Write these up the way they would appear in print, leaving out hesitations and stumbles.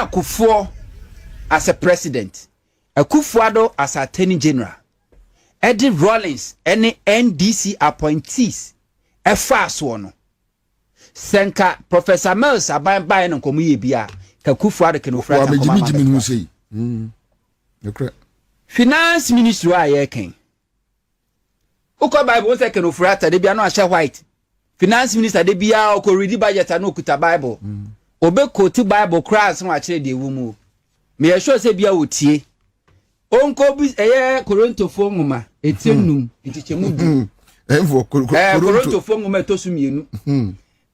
Akufo as a president, Akufo Addo as attorney general, Eddie Rawlings, any NDC appointees, a fast one. Senka Professor Mills aban by no komuye bia Akufo Addo ken ofra finance ministry aye ken uko bible say ken ofra ta de bia no ahye white finance minister de bia ko read budget na okuta bible obe quote bible class no akire de wumu me ye sure say bia otie onko bi eye Korinto fo nwoma etienum entichemu du enfo Korinto fo nwoma to sumienu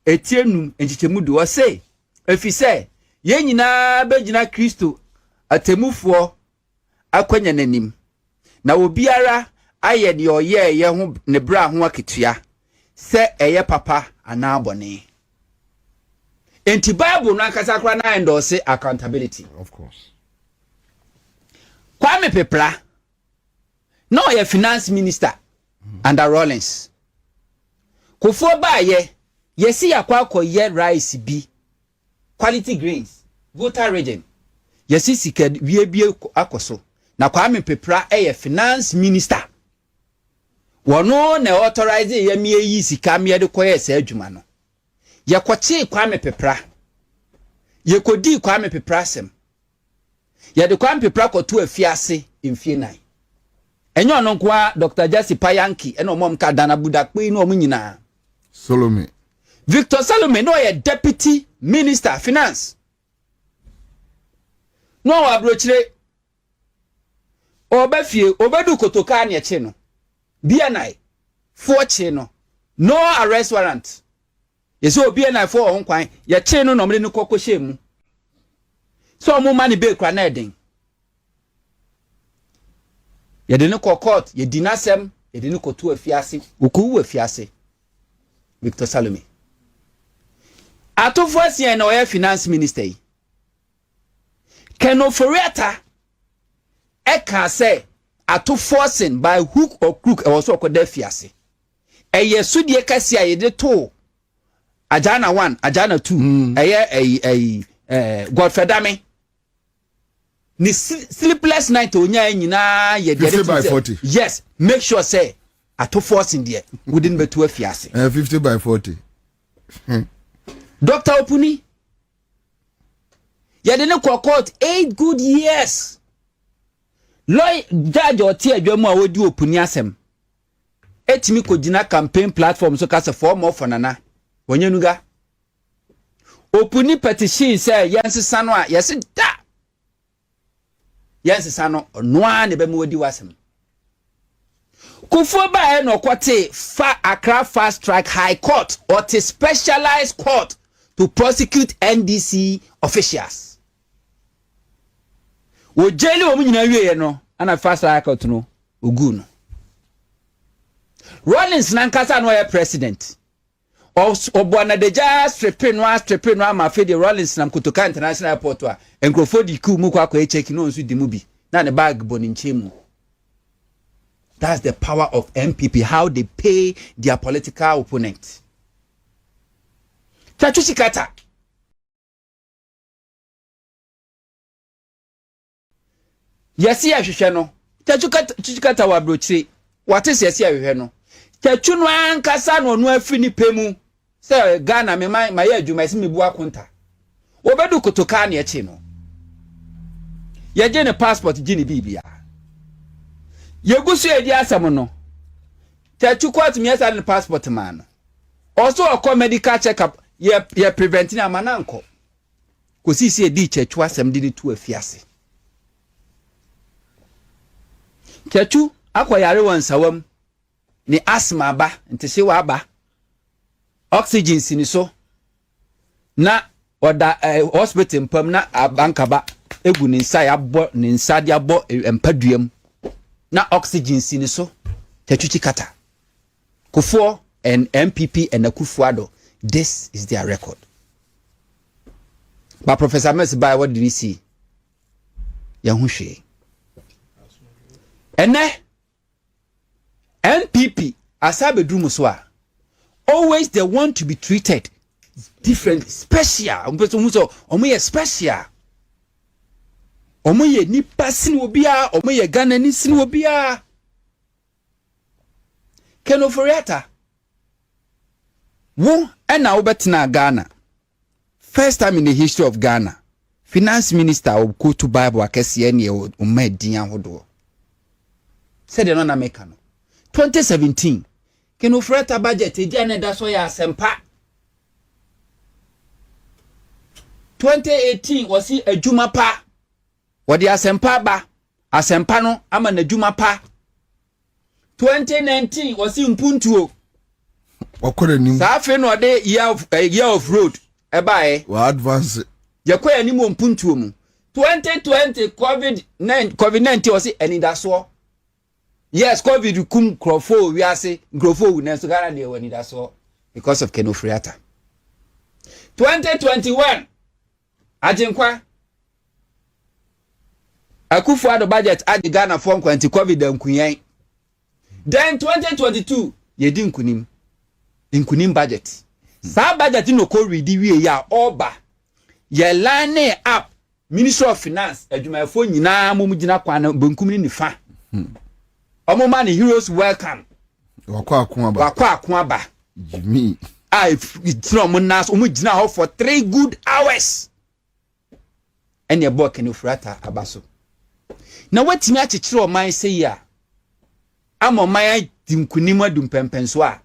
etienum entichemu du o say efise ye nyina begina Kristo atemufo akwanya nanim na obiara aye de oye ye ho ne bra ho aketua se eye papa ana abone enti bible no akasa kra na endorse accountability. Of course. Kwame Pepla no ye finance minister under Rawlings kofo ba ye si yakwa ye rice bi quality grains voter region ye si sika wiebie akoso na Kwame Pepla ye finance minister wono na authorize ye me yi sika me de koye se adwuma no ye kwache Kwame Pepla ye kodi Kwame Pepla sem ye de Kwame Pepla koto afiase mfie nan enyo ono kwa Dr. Jesse Payanki eno mom ka dana budakpe no nyina Solomon Victor Salome no ye deputy minister finance no abrochire obafie obedu kotoka ne che no bia nai fo che no no arrest warrant yesi obia nai fo on kwan ye che no nomre ne kokoshe mu so mo mani be kra na eden ye de ne court ye dinasem ye de ne kotu afiase okuwu afiase Victor Salome Ato Forson na oya finance minister yi Ken Ofori Atta eka say Ato Forson by hook or crook e was okoda fiase eye sudie kase a ye de to Ajana 1 Ajana 2 eye Godfedame ni sleepless night onya nyina ye de 50/40. Yes, make sure say Ato Forson there wouldn't be to afiase 50/40. Dr. Opuni ye de ne court 8 good years Loy judge otie adwamu a wodi Opuni asem etimi kogina campaign platform so kase form of nana wonyenuga Opuni petition say yensesa no a yesi da yensesa no noa ne be mu wodi wasem Kufo ba no kote Accra fast track high court or a specialized court to prosecute NDC officials. Wo jeli wo nyina wie no ana fast track court no ogu no. Rawlings nankasa no ye president. Obwana deja stripping no ma fe de Rawlings nam Kotoka International Airport a enkrofo di ku mu kwa check no nso di mu bi na ne bag boni nchemu. That's the power of MPP, how they pay their political opponent. Tróuble. Yesi ahwehwe no. Tróuble wa brochire. What is yesi ahwehwe no? Tróuble no ankasa no no afiri ni pemu. Say Ghana me my adwuma esi mebu akonta. Obedu Kotoka ne eche no. Ye je ne passport gini bibia. Yegusu edi asam no Tróuble kwat me asa ne passport man also a medical check up ye preventing amananko kosi si edi Tróuble asam di tu afiase Tróuble akoyare wansawam ni asthma ba ntese wa ba oxygen sini so na oda hospital pam na abankaba egu ni nsa ya bo ni nsa dia bo empaduam na oxygen sini so Tróuble Kufo and MPP and Akufo Addo, this is their record. But Professor Mills, by what did we see? Yahushi. And MPP, Asabe Drumuswa, always they want to be treated different, special. Special. omo ye nipa sini obia omo ye Ghana ni sini obia Ken Ofori Atta wo ena wo betina Ghana first time in the history of Ghana finance minister of go to Bible akese ne o ma din ahodo said no na make no 2017 Ken Ofori Atta budget e dia na da so ya asempa 2018 was he adwuma pa wodi asempa ba asempa no ama na adwuma pa 2019 was he mpuntuo okore nim sa fe no de year of road e bae wa advance yakoya ni mo mpuntuo mu 2020 covid-19 was he enidaso yes covid kum crofo wi ase grofo wu na so Ghana de enidaso because of Ken Ofori Atta 2021 ajinkwa Akufo Addo budget adi Ghana for kwanti covid nkuyen then 2022 yedi nkunim budget sa budget no ko ready wie ya oba ye line up Ministry of Finance adwumayefo nyina momugina kwana bankum ni fa omo man heroes welcome wakwa aba me it's no monas omugina ho for 3 good hours and your boy Ken Ofori Atta abaso na watimi achechire o man say ya amomaya dinkunim adum pempenso a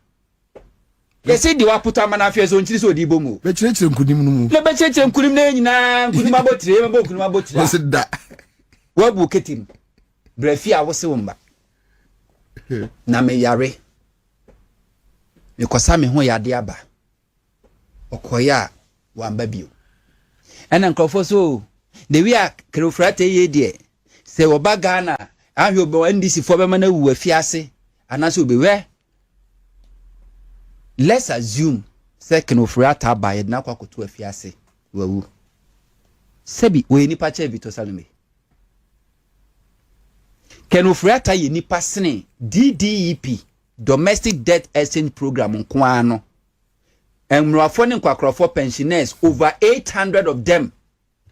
yesi di waputa mana afia so nchiri so di bomu be chire nkunim no mu le be chire nkunim na nyina nkunim abotire mebo nkunim abotire wose da wabu ketim brefia wose womba na me yare me kosa me ho yade aba okoya wamba bio ena nkrofo so de wi a Ken Ofori Atta ye de se oba Ghana ahwe obo ndisi fo be mana wu afiase anaso obewe let's assume say Ken Ofori Atta ba yedna kwakoto afiase wawu sebi we nipa cha Vito Salome Ken Ofori Atta ye nipa sene DDEP domestic debt exchange program nko ano enmrafo ne kwakrofo pensioners over 800 of them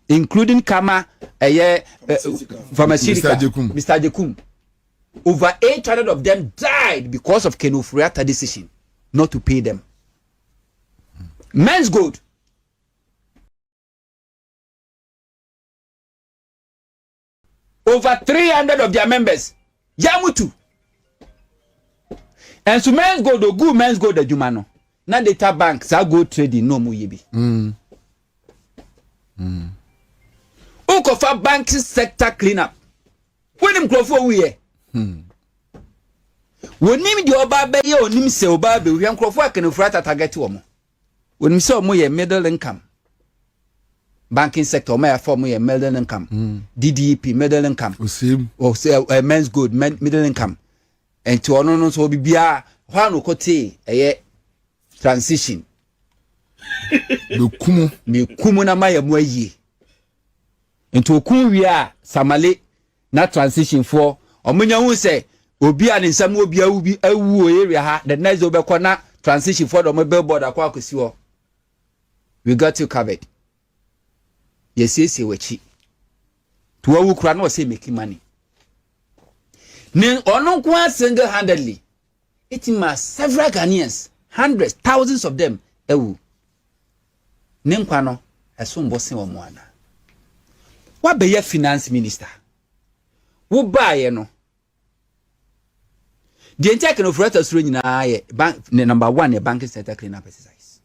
including Kama pharmaceutical Mr. Agyapong over 800 of them died because of Ken Ofori Atta decision not to pay them. Men's Gold over 300 of their members yamutu and so Men's Gold o good Men's Gold adwuma no na data bank sa go trading no mu yebi Ukofa banking sector cleanup. When him crofo we wonim di oba be ye onim se oba be hwe crofo Ken Ofori Atta target wo mo. Wonim se omo ye middle income. Banking sector omo ya form ye middle income. DDEP middle income. O say Men's Gold middle income. And to ono no so bibia hwa no kote eye transition. Me kumu na maye mo ayi. Into kunwia samale na transition for omunya hu se obi a nsam obi awu area ha the next obekọ na transition for the billboard akwa akosi ho we got you covered yesese wachi to awu kura na o say make money ne ono kwa single handedly it must several Ghanaians hundreds thousands of them awu ne nkwa no eso mbosen o mo ana wa be ye finance minister wo baaye no the entire Ken Ofori Atta suro nyina ye bank number 1 ye banking sector cleanup exercise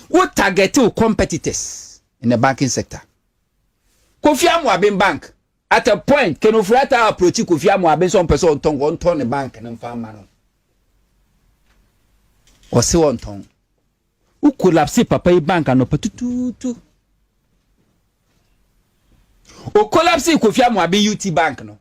wo target your competitors in the banking sector Kofi Amoaben bank at a point Ken Ofori Atta approach Kofi Amoaben so person on ton the bank and farmer no o se won ton wo collapse papa bank and opatutu o collapse Kofi Amoaben UT bank no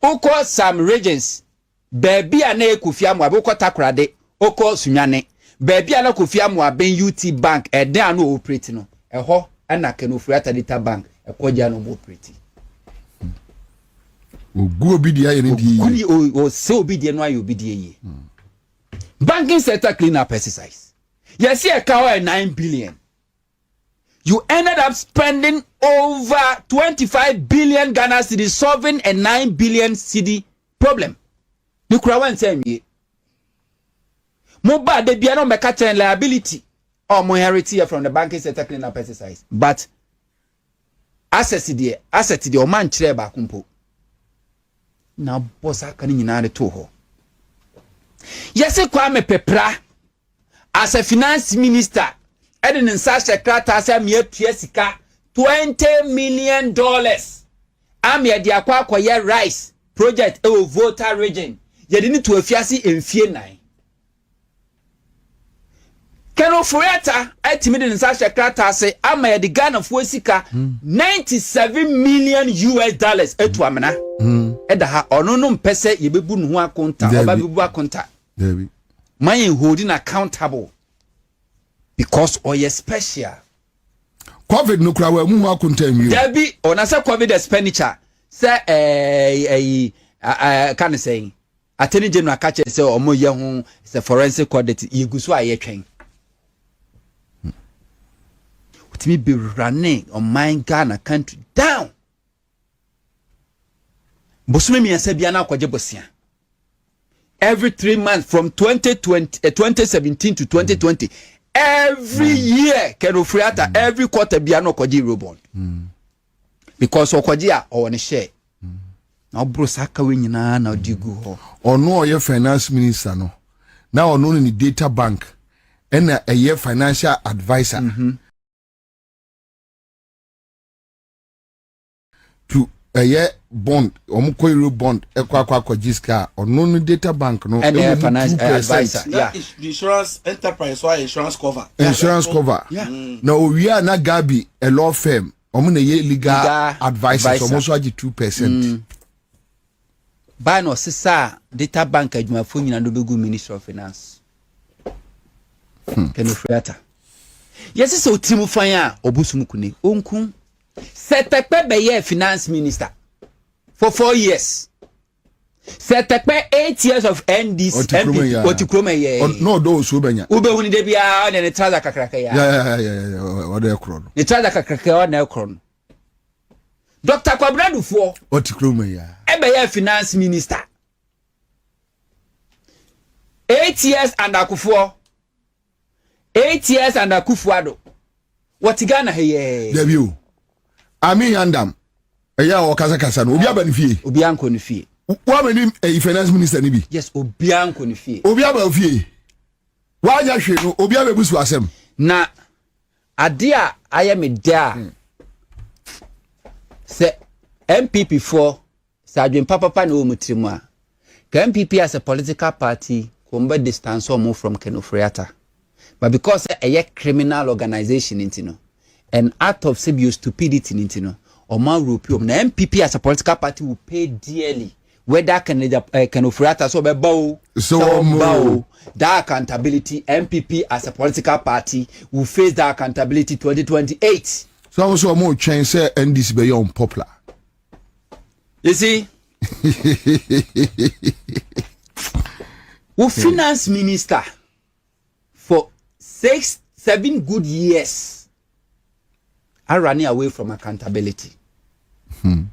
o call some regions baby ana Kofi Amoaben ko takrade o call sunwane baby ana Kofi Amoaben UT bank e den ana operate no e ho ana Ken Ofori Atta data bank e koja no operate ogu obi dia ye ndi o se obi dia no ayo obi dia ye banking sector clean up exercise yes e ka 9 billion You ended up spending over 25 billion Ghana cedis solving a 9 billion cedi problem. You could have said me. Mobile de biano mekacha liability or more heritage from the banking sector clean up exercise. But asset the or man chere kumpo. Now boss akani nyina de to ho. Yese Kwame Pepra as a finance minister and in such a krata say me sika $20 million. Am ye dia kwa akoye rice project e voter region. Ye de ni to afiase emfie 9. Ken Ofori Atta ultimately in such a krata say am ye the Ghana for sika $97 million etu amena. Eda ha ono no mpese ye bebu no ho akonta oba bebu akonta. Debbie. Man holding accountable because oye special. COVID no kra wa mu akonta mi. Debbie ona say COVID expenditure say can say attorney general catch say omo ye ho say forensic audit iguso aye twen. Utimi be running on my Ghana country down. Bosume mi asa bia na akwaje bosia. Every 3 months from 2017 to 2020, every year Ken Ofori Atta every quarter bia no kwaje eurobond. Because okwaje a o ne share. Na bro saka we nyina na odigu ho. Ono ye finance minister no. Na ono ni data bank and a ye financial advisor. To a year bond omukoiro bond ekwa jiska ono no data bank no and a financial advisor. Yeah, the insurance enterprise or insurance cover. Insurance cover. Yeah. Now we are na gabby a law firm. Omo na ye legal advisors almost 2%. Ba no sisa data bank adwumafo nyina do begu Ministry of Finance. Ken Ofori Atta. Yes so timu fan a obusum kune onku Setekpe be ye finance minister for 4 years. Setekpe 8 years of NDC MP otikroma ye. No do so benya. Ube huni de bia na ne traza kakraka ya. Yeah. What dey kro no. Ne traza kakraka o na ekro no. Dr. Kwabena Agyapong otikroma ya. Ebe ye finance minister. 8 years under Akufo. 8 years under Akufo Addo. What Ghana he? Debbie. Ami yandam. Eya o kasa no. Obi aba ni fie. Obi anko ni fie. Wa mani finance minister ni bi. Yes, obi anko ni fie. Obi aba fie. Wa nya hwe no, obi aba busu asem. Na ade a aye me dia. Se MPP for Sergeant Papa no mutirimu a. MPP as a political party combat distance or move from Ken Ofori Atta. But because a criminal organization intino and out of serious stupidity intino or man rupium na MPP as a political party will pay dearly whether Ken Ofori Atta so be bow that accountability. MPP as a political party will face that accountability 2028. So also more change say NDC be unpopular. You see who finance minister for 6-7 good years are running away from accountability. Who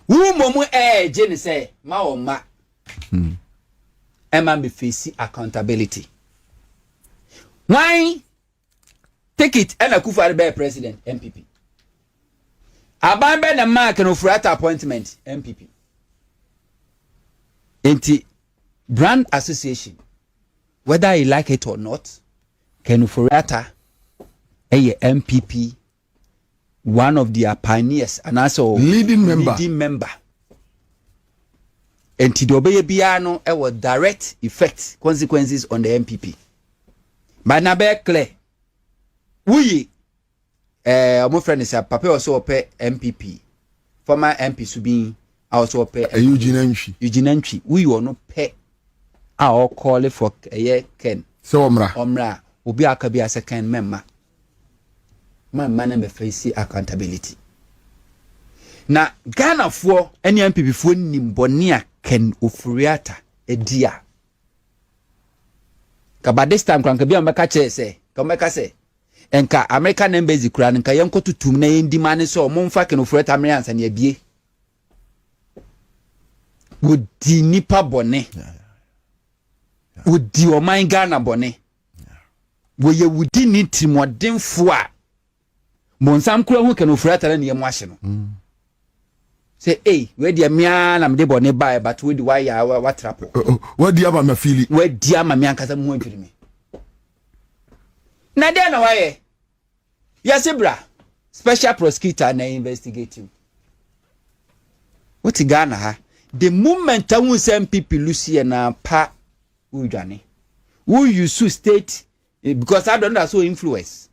momu Jenny say ma o ma Emma be facing accountability. Why take it and Akufo Addo be president MPP. Abambe na ma Ken Ofori Atta appointment MPP. Enti brand association, whether you like it or not, Ken Ofori Atta a MPP, one of their pioneers and also leading member. And Tidobeye Biano was direct effect consequences on the MPP. But na be clear. We my friend is a papa also pay MPP. Former MP Subin also pay Eugene Nchi. We will not pay our call for a year Ken. So omra Obi akabi as a Ken member. Man be face accountability. Na Ghana for any MPP for nimbonia Ken Ofori Atta edia. Kaba this time kan kabi ambaka che say, kameka say enka American embassy kura nka yenko tutum na yendi mane so momfa Ken Ofori Atta Amerians na ebie wodi nipa bone wodi oman Ghana bone woye wudi ni timodenfo a monsam kura hu Ken Ofori Atta na ye mo ahye no say hey we dia mia na mde bone buy but we di why what trap what dia ma feel we dia ma mi ankasa mu adwiri mi na dia na why Yasebra special prosecutor na investigating what Ghana ha the moment that some people Lucia na pa udwane who use state because I don't know so influence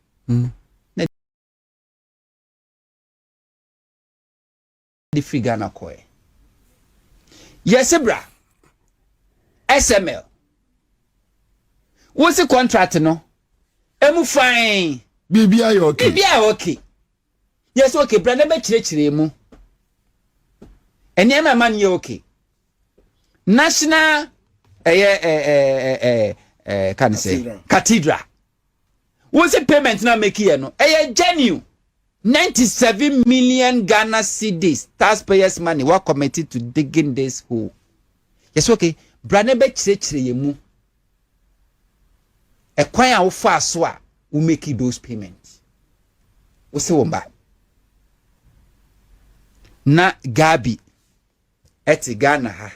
the free Ghana koe Yasebra SML what's the contract no emu fine Bibia okay. Bibia okay. Yes okay, brother be chire mu. Eni ma man ye okay. National can say cathedral. What's the payment na make here no? Genuine 97 million Ghana cedis taxpayers money were committed to digging this hole. Yes okay, brother be chire mu. E kwan a wo fa so a we make those payments. We say one back. Na Gabby eti Ghana ha.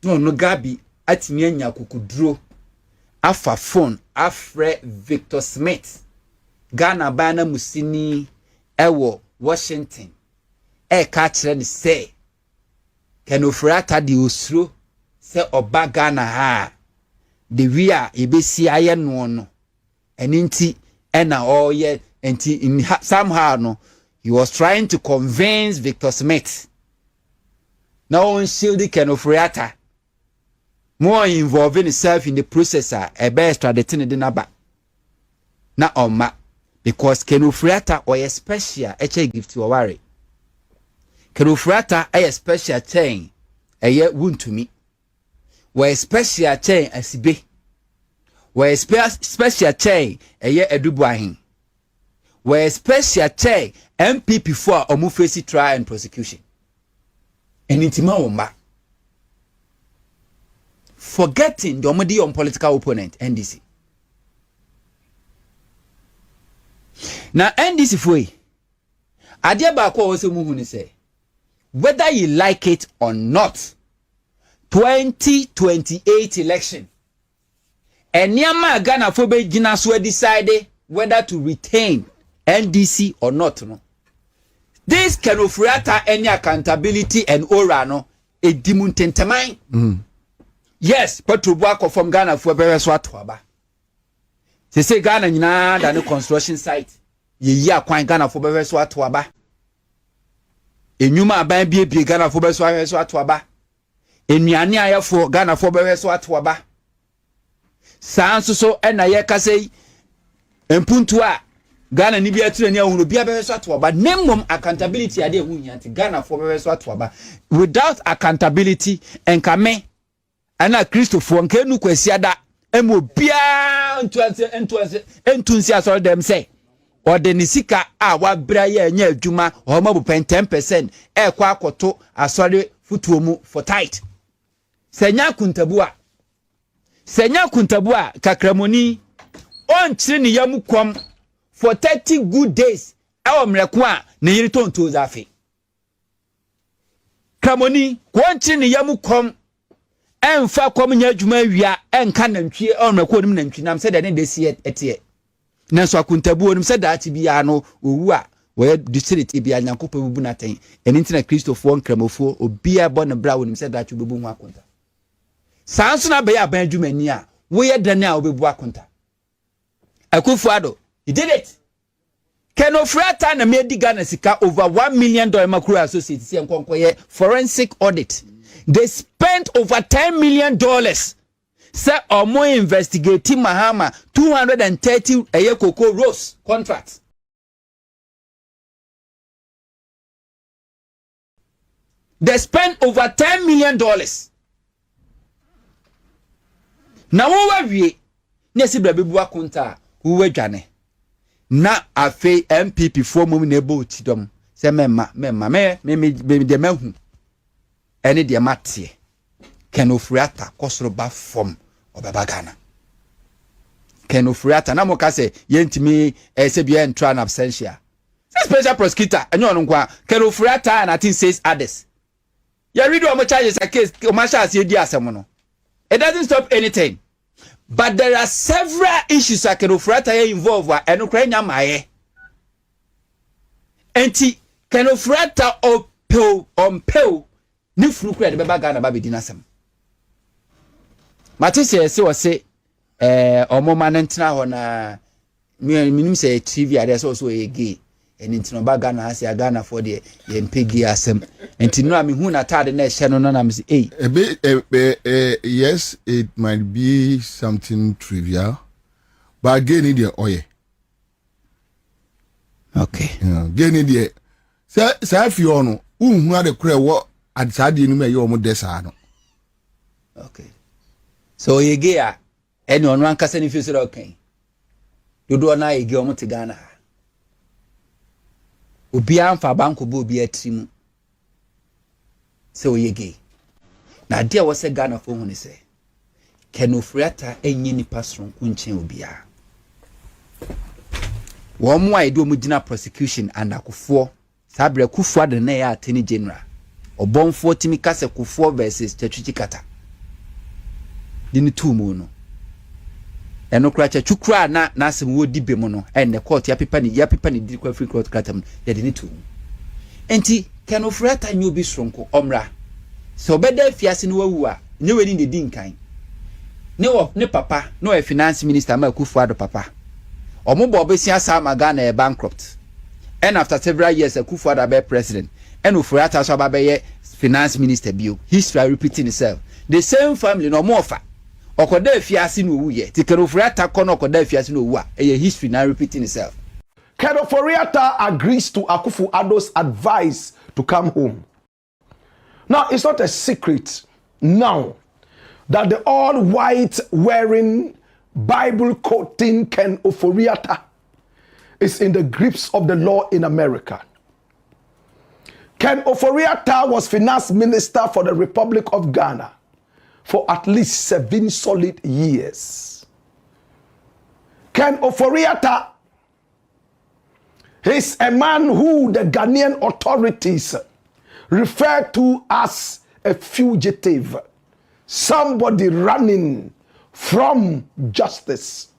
No Gabby ati nyanya kukudro. Afa phone afre Victor Smith. Ghana bana musini ewo Washington. Ka kire ni say Ken Ofori Atta di osro se oba Ghana ha. The wia ebesi aye no. And inti ena all yet in somehow no he was trying to convince Victor Smith now on shield Ken Ofori Atta more involving himself in the processor a best extraditing the naba na oma because Ken Ofori Atta or a special gift to worry Ken Ofori Atta a special chain a yet wound to me where special chain asibe where special chain eye edubuahin where special chain MPP for omufesi trial and prosecution enitima woma forgetting the omodi on political opponent NDC na NDC foi ade ba ko wo se mu hu ni say whether you like it or not 2028 election Enyama Ghana for be gina so decide whether to retain NDC or not no. This Ken Ofori Atta any accountability and aura no e dimuntenteman. Yes, but to work from Ghana for be so atoaba. They say Ghana nyina da no construction site. Ye yi akwan Ghana for be so atoaba. Enyuma aban bie Ghana for be so atoaba. Enuane ayefo Ghana for be so atoaba. Sanso so ena ye kasei empuntu a Ghana ni bia tire ni ahunu bia be so atoba nemmom accountability ade hu nyanti Ghana for be so atoba without accountability enkame ana Christopher nkenu kwasiada emo bia entunsi asoro dem say ode ni sika a wa bra ye anya adwuma o ma bu 10% e kwa akoto asore futuo mu for tight senya kuntabu a kakramoni on chiri ni yamukom for 30 good days awo mreko a ne yiri tonto zafe kramoni on chiri ni yamukom emfa kom nya adwuma wia enka nantwie on mreko nim nantwi nam se de ne desi etie nanso akuntabu onim se daati bia no owu a we district bia nyankopɔ bubu naten eni ntina Christopher nkramofo obia bɔ ne bra onim se daati bubu hu akunta sanso na be ya ban adwumani a wo ye dane a obebu akunta Akufo Addo he did it Ken Ofori Atta na me di Ghana sika over $1 million makuru associate si enkonkoye forensic audit they spent over $10 million say omo investigating Mahama 230 Ayekoko Rose contract they spent over $10 million na wo wa wie na si bra bebu akunta wo wa dwane na afe MPP for mu na ebo tidom se memma me de mahu ene de matie Ken Ofori Atta kosoro ba form obeba Ghana Ken Ofori Atta na mo ka se yentimi se bia entra na absentia special prosecutor enyo ono kwa Ken Ofori Atta and I think says others ya read o mo charges a case o ma sha se di asem no. It doesn't stop anything. But there are several issues that Ken Ofori Atta involved with eno kra nya maye. Enti Ken Ofori Atta ompel ni funu kra de beba Ghana ba be dinasem. Matise se wo se omoma ntina ho na minim se TV ade so ege eni ntino ba Ghana ase Ghana for de ye mpegi asem. Enti no ami hu na tade na ehye no na me say yes, it might be something trivial, but again it oye. Okay. Yeah, again it say if you no hu ade kra wo adisade ni me ye omo desa no. Okay. So yege a eni onu ankasa ni fi so okay. Dodo na yege omo te Ghana. Obi amfa banko bo obi atrimu. So yege. Na dia wo se Ghana fo hu ni se. Ken Ofori Atta enye ni pasron kunchen obi a. Wo mo a edo mo gina prosecution and Akufo sabre Akufo Addo na ya attorney general. Obonfo timi kase Akufo versus Tróuble kata. Dini tu mu no. Eno kra chukura na asem wo dibe mu no ene court ya pepa ni di kwa free court kata mu ya dini tu. Enti Ken Ofori Atta nyu bi sronko omra. So beda fiase no wawu a nye weni de din kan. Ne papa no e finance minister ma Akufo Addo papa. Omo bo besia sama Ghana e bankrupt. And after several years Akufo Addo be president. And Ofori Atta so ba be finance minister bio. History repeating itself. The same family no more fa. Okoda fiase no wuye. Ti Ken Ofori Atta kono okoda fiase no wu a history now repeating itself. Ken Ofori Atta agrees to Akufo Addo's advice to come home. Now, it's not a secret now that the all-white wearing, Bible-quoting Ken Ofori Atta is in the grips of the law in America. Ken Ofori Atta was finance minister for the Republic of Ghana for at least 7 solid years. Ken Ofori Atta is a man who the Ghanaian authorities refer to as a fugitive, somebody running from justice.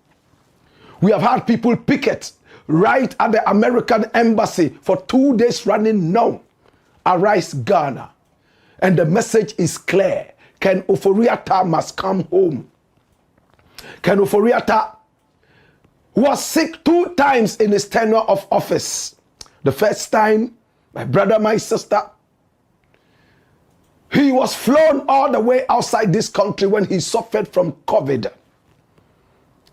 We have had people picket right at the American embassy for 2 days running now. Arise Ghana. And the message is clear. Ken Ofori Atta must come home. Ken Ofori Atta was sick 2 times in his tenure of office. The first time, my brother, my sister, he was flown all the way outside this country when he suffered from COVID.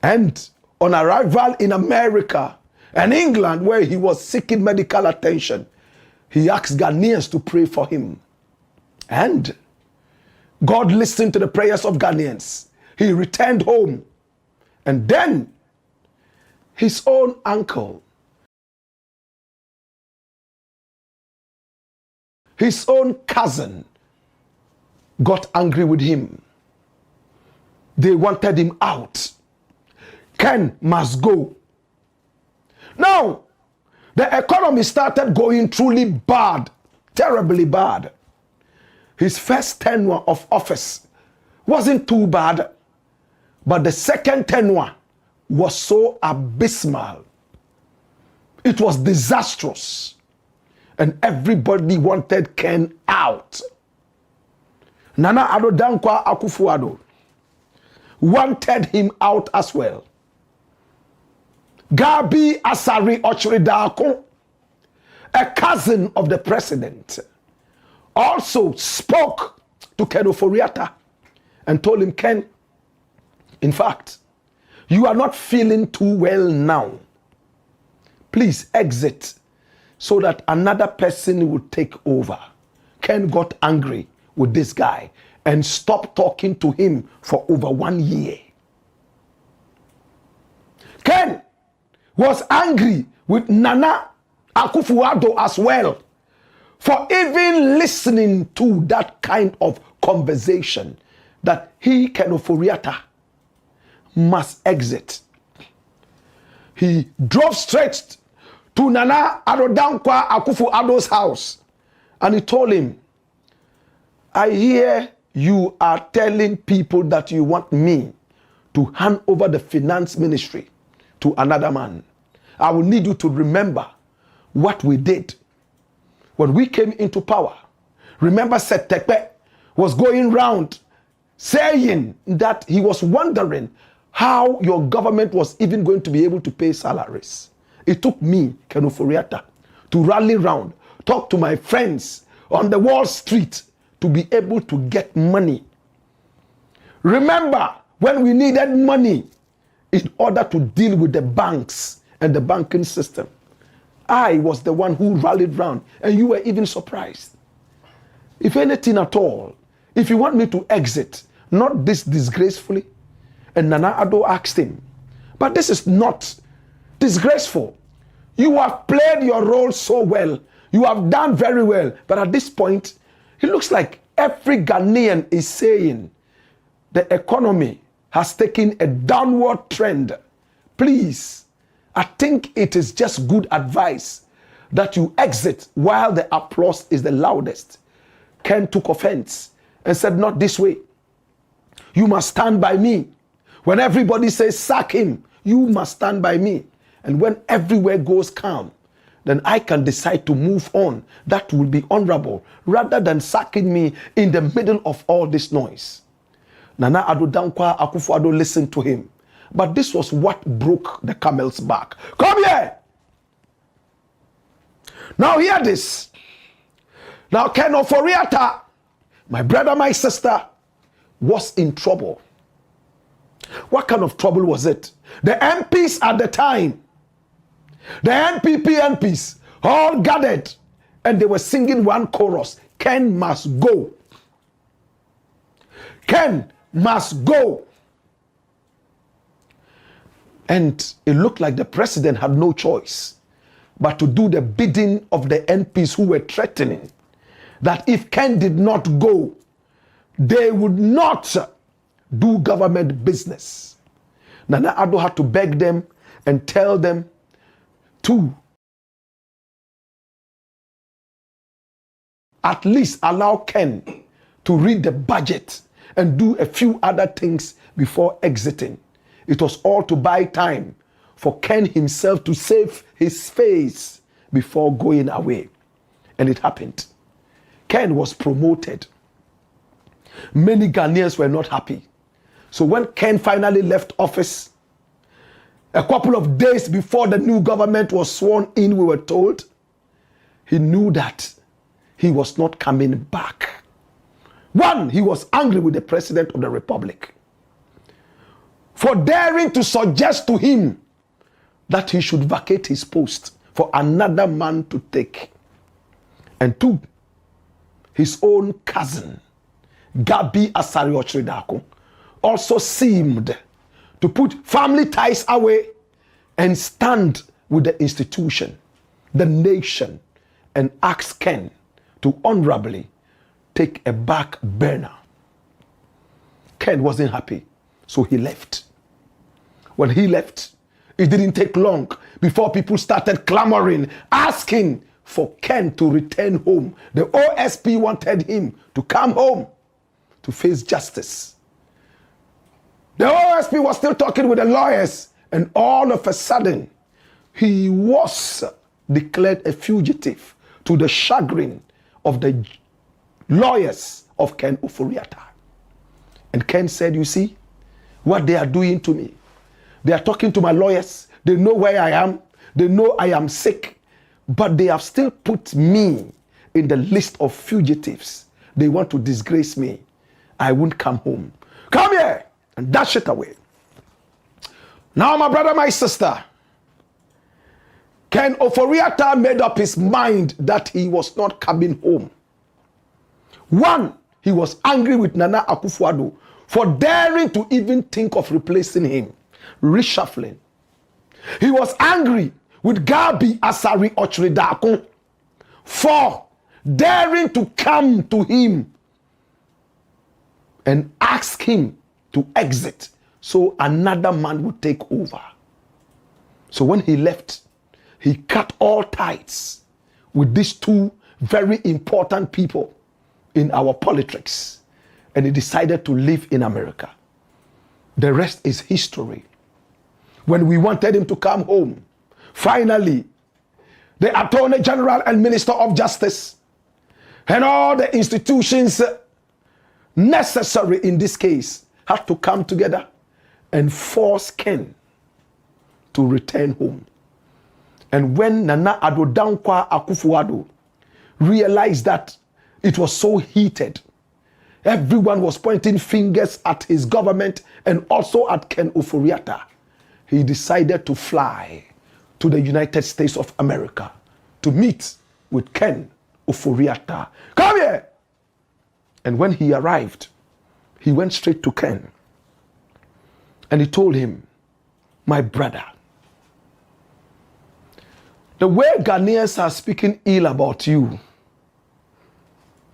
And on arrival in America and England, where he was seeking medical attention, he asked Ghanaians to pray for him. And God listened to the prayers of Ghanaians. He returned home. And then his own uncle, his own cousin, got angry with him. They wanted him out. Ken must go. Now, the economy started going truly bad, terribly bad. His first tenure of office wasn't too bad, but the second tenure was so abysmal. It was disastrous. And everybody wanted Ken out. Nana Addo Dankwa Akufo Addo wanted him out as well. Gabby Asare otchere darko, a cousin of the president, also spoke to Ken Ofori Atta and told him, Ken, in fact, you are not feeling too well now. Please exit so that another person will take over. Ken got angry with this guy and stopped talking to him for over 1 year. Ken was angry with Nana Akufo Addo as well for even listening to that kind of conversation that he, Ken Ofori Atta, must exit. He drove straight to Nana Addo Akufo Addo's house and he told him, I hear you are telling people that you want me to hand over the finance ministry to another man. I will need you to remember what we did when we came into power. Remember, Setepe was going round saying that he was wondering how your government was even going to be able to pay salaries. It took me, Ken Ofori Atta, to rally round, talk to my friends on the Wall Street to be able to get money. Remember when we needed money in order to deal with the banks and the banking system. I was the one who rallied round and you were even surprised. If anything at all, if you want me to exit, not this disgracefully, and Nana Addo asked him, but this is not disgraceful. You have played your role so well. You have done very well. But at this point, it looks like every Ghanaian is saying the economy has taken a downward trend. Please, I think it is just good advice that you exit while the applause is the loudest. Ken took offense and said, not this way. You must stand by me. When everybody says sack him, you must stand by me. And when everywhere goes calm, then I can decide to move on. That will be honorable rather than sacking me in the middle of all this noise. Nana Addo Akufo Addo listened to him. But this was what broke the camel's back. Come here. Now hear this. Now Ken Ofori Atta, my brother, my sister, was in trouble. What kind of trouble was it? The MPs at the time, the NPP MPs, all gathered and they were singing one chorus. Ken must go. Ken must go. And it looked like the president had no choice but to do the bidding of the MPs who were threatening that if Ken did not go, they would not do government business. Nana Addo had to beg them and tell them to at least allow Ken to read the budget and do a few other things before exiting. It was all to buy time for Ken himself to save his face before going away. And it happened. Ken was promoted. Many Ghanaians were not happy. So when Ken finally left office, a couple of days before the new government was sworn in, we were told, he knew that he was not coming back. One, he was angry with the President of the Republic for daring to suggest to him that he should vacate his post for another man to take. And two, his own cousin, Gabby asare also seemed to put family ties away and stand with the institution, the nation, and ask Ken to honorably take a back burner. Ken wasn't happy, so he left. When he left, it didn't take long before people started clamoring, asking for Ken to return home. The OSP wanted him to come home to face justice. The OSP was still talking with the lawyers, and all of a sudden, he was declared a fugitive to the chagrin of the lawyers of Ken Ofori Atta. And Ken said, you see what they are doing to me. They are talking to my lawyers. They know where I am. They know I am sick. But they have still put me in the list of fugitives. They want to disgrace me. I won't come home. Come here and dash it away. Now, my brother, my sister, Ken Ofori Atta made up his mind that he was not coming home. One, he was angry with Nana Akufo Addo for daring to even think of replacing him, reshuffling. He was angry with Gabby Asare otchere darko for daring to come to him and ask him to exit so another man would take over. So when he left, he cut all ties with these two very important people in our politics, and he decided to live in America. The rest is history. When we wanted him to come home, finally, the Attorney General and Minister of Justice and all the institutions necessary in this case had to come together and force Ken to return home. And when Nana Addo Dankwa Akufo Addo realized that it was so heated, everyone was pointing fingers at his government and also at Ken Ofori Atta, he decided to fly to the United States of America to meet with Ken Ofori Atta. Come here! And when he arrived, he went straight to Ken and he told him, my brother, the way Ghanaians are speaking ill about you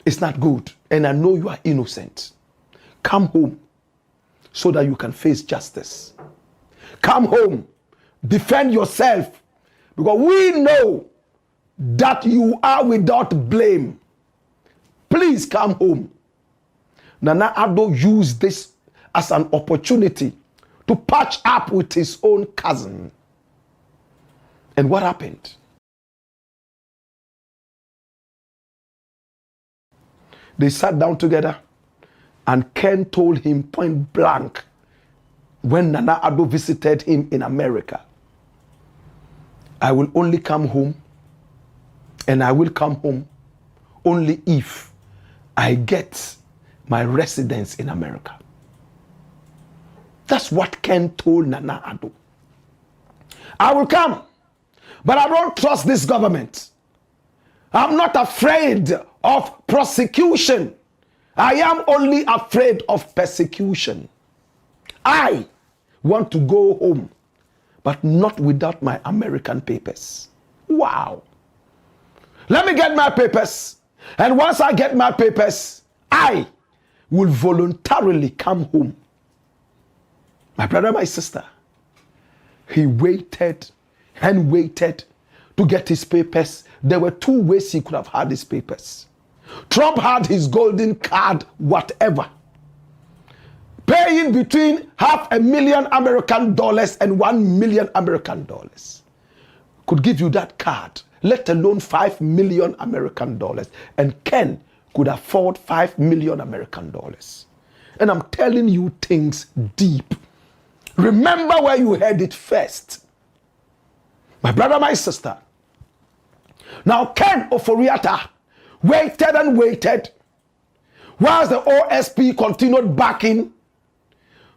is not good, and I know you are innocent. Come home so that you can face justice. Come home, defend yourself, because we know that you are without blame. Please come home. Nana Addo used this as an opportunity to patch up with his own cousin. And what happened? They sat down together and Ken told him point blank when Nana Addo visited him in America, I will only come home, and I will come home only if I get my residence in America. That's what Ken told Nana Addo. I will come, but I don't trust this government. I'm not afraid of prosecution. I am only afraid of persecution. I want to go home, but not without my American papers. Wow. Let me get my papers. And once I get my papers, I will voluntarily come home. My brother, my sister, he waited and waited to get his papers. There were two ways he could have had his papers. Trump had his golden card, whatever, paying between $500,000 American dollars and $1 million American dollars. Could give you that card, let alone $5 million American dollars. And Ken could afford $5 million American dollars. And I'm telling you things deep. Remember where you heard it first. My brother, my sister. Now Ken Ofori Atta waited and waited whilst the OSP continued backing.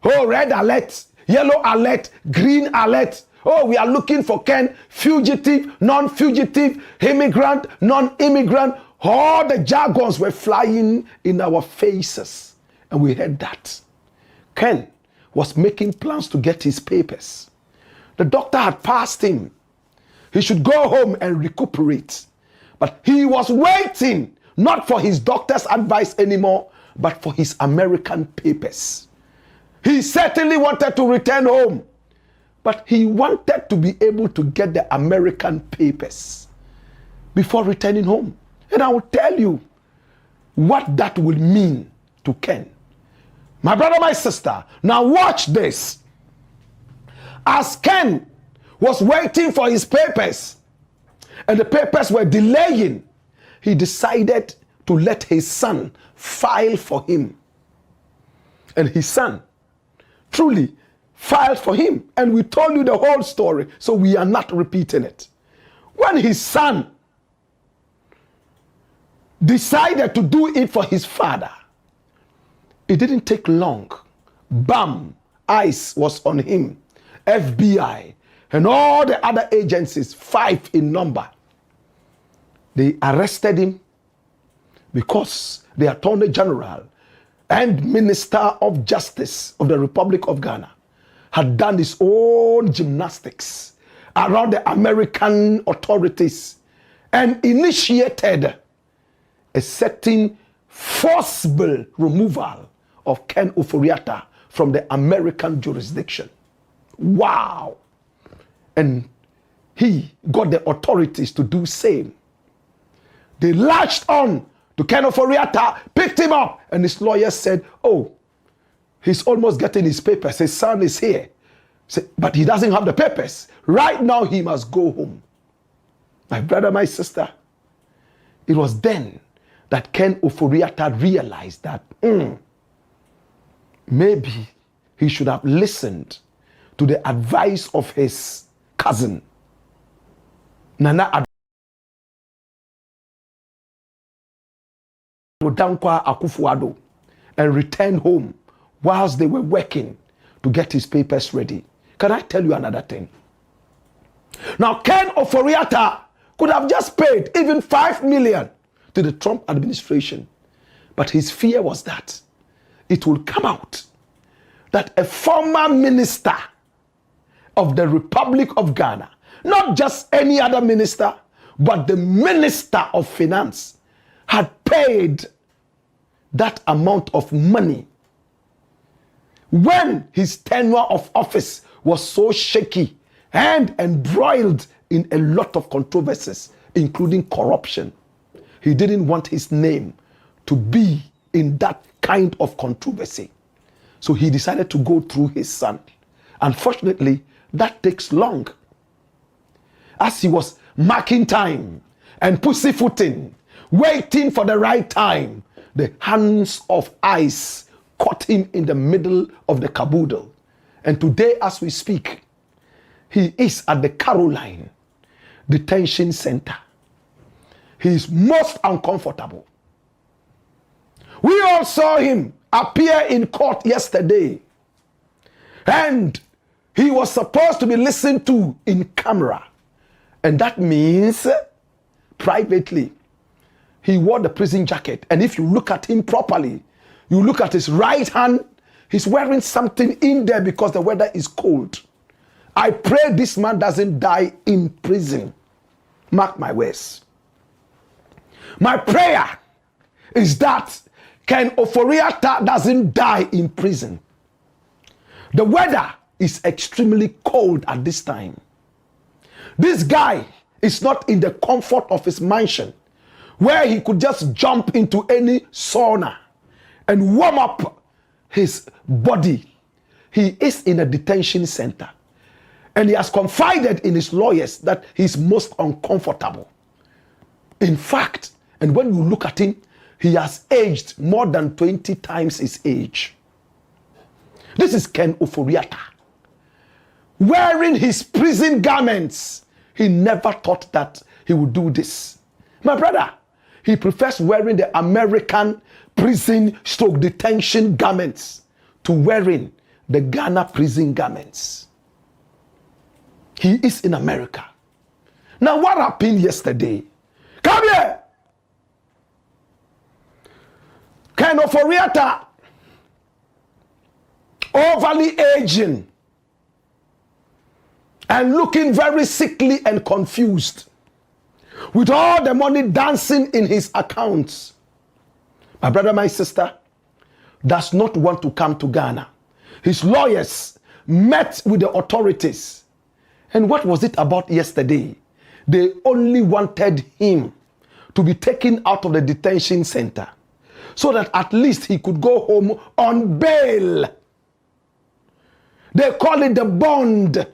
Oh, red alert, yellow alert, green alert. Oh, we are looking for Ken, fugitive, non-fugitive, immigrant, non-immigrant. All the jargons were flying in our faces. And we heard that. Ken was making plans to get his papers. The doctor had passed him. He should go home and recuperate. But he was waiting, not for his doctor's advice anymore, but for his American papers. He certainly wanted to return home, but he wanted to be able to get the American papers before returning home. And I will tell you what that will mean to Ken. My brother, my sister, now watch this. As Ken was waiting for his papers, and the papers were delaying, he decided to let his son file for him. And his son truly filed for him. And we told you the whole story, so we are not repeating it. When his son decided to do it for his father, it didn't take long. Bam! Eyes was on him. FBI and all the other agencies, 5 in number. They arrested him because the Attorney General and Minister of Justice of the Republic of Ghana had done his own gymnastics around the American authorities and initiated a certain forcible removal of Ken Ofori Atta from the American jurisdiction. Wow. And he got the authorities to do same. They latched on to Ken Ofori Atta, picked him up, and his lawyer said, oh, he's almost getting his papers. His son is here. But he doesn't have the papers. Right now, he must go home. My brother, my sister, it was then that Ken Ofori Atta realized that maybe he should have listened to the advice of his cousin, Nana Akufo Addo, and returned home whilst they were working to get his papers ready. Can I tell you another thing? Now, Ken Ofori Atta could have just paid even 5 million to the Trump administration. But his fear was that it will come out that a former minister of the Republic of Ghana, not just any other minister, but the Minister of Finance, had paid that amount of money when his tenure of office was so shaky and embroiled in a lot of controversies, including corruption. He didn't want his name to be in that kind of controversy. So he decided to go through his son. Unfortunately, that takes long. As he was marking time and pussyfooting, waiting for the right time, the hands of ice caught him in the middle of the caboodle. And today, as we speak, he is at the Caroline Detention Center. He is most uncomfortable. We all saw him appear in court yesterday. And he was supposed to be listened to in camera. And that means privately. He wore the prison jacket. And if you look at him properly, you look at his right hand, he's wearing something in there because the weather is cold. I pray this man doesn't die in prison. Mark my words. My prayer is that Ken Ofori Atta doesn't die in prison. The weather is extremely cold at this time. This guy is not in the comfort of his mansion where he could just jump into any sauna and warm up his body. He is in a detention center. And he has confided in his lawyers that he's most uncomfortable. In fact, and when you look at him, he has aged more than 20 times his age. This is Ken Ofori Atta. Wearing his prison garments, he never thought that he would do this. My brother, he prefers wearing the American prison / detention garments to wearing the Ghana prison garments. He is in America. Now, what happened yesterday? Come here! Ken Ofori Atta, overly aging and looking very sickly and confused, with all the money dancing in his accounts. My brother, my sister, does not want to come to Ghana. His lawyers met with the authorities. And what was it about yesterday? They only wanted him to be taken out of the detention center so that at least he could go home on bail. They call it the bond.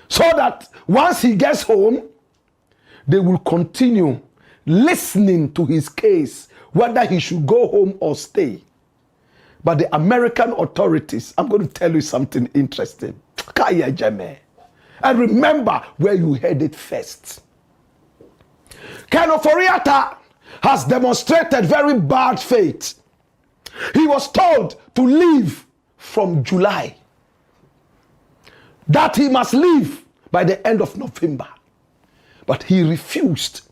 So that once he gets home, they will continue listening to his case, whether he should go home or stay. But the American authorities, I'm going to tell you something interesting. And remember where you heard it first. Ken Ofori Atta has demonstrated very bad faith. He was told to leave from July, that he must leave by the end of November. But he refused,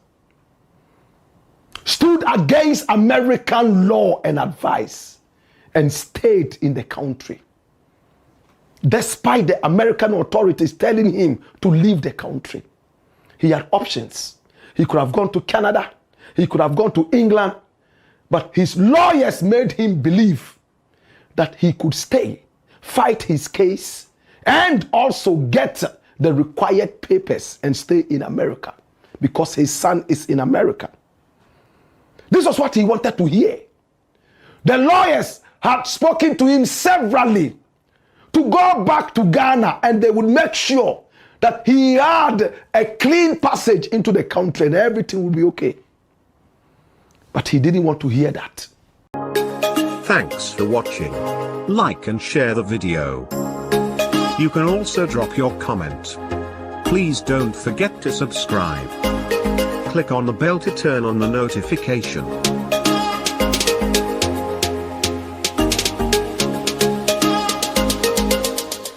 stood against American law and advice, and stayed in the country. despite the American authorities telling him to leave the country. He had options. He could have gone to Canada. He could have gone to England. But his lawyers made him believe that he could stay, fight his case, and also get the required papers and stay in America because his son is in America. This was what he wanted to hear. The lawyers had spoken to him severally to go back to Ghana, and they would make sure that he had a clean passage into the country and everything would be okay. But he didn't want to hear that. Thanks for watching. Like and share the video. You can also drop your comment. Please don't forget to subscribe. Click on the bell to turn on the notification.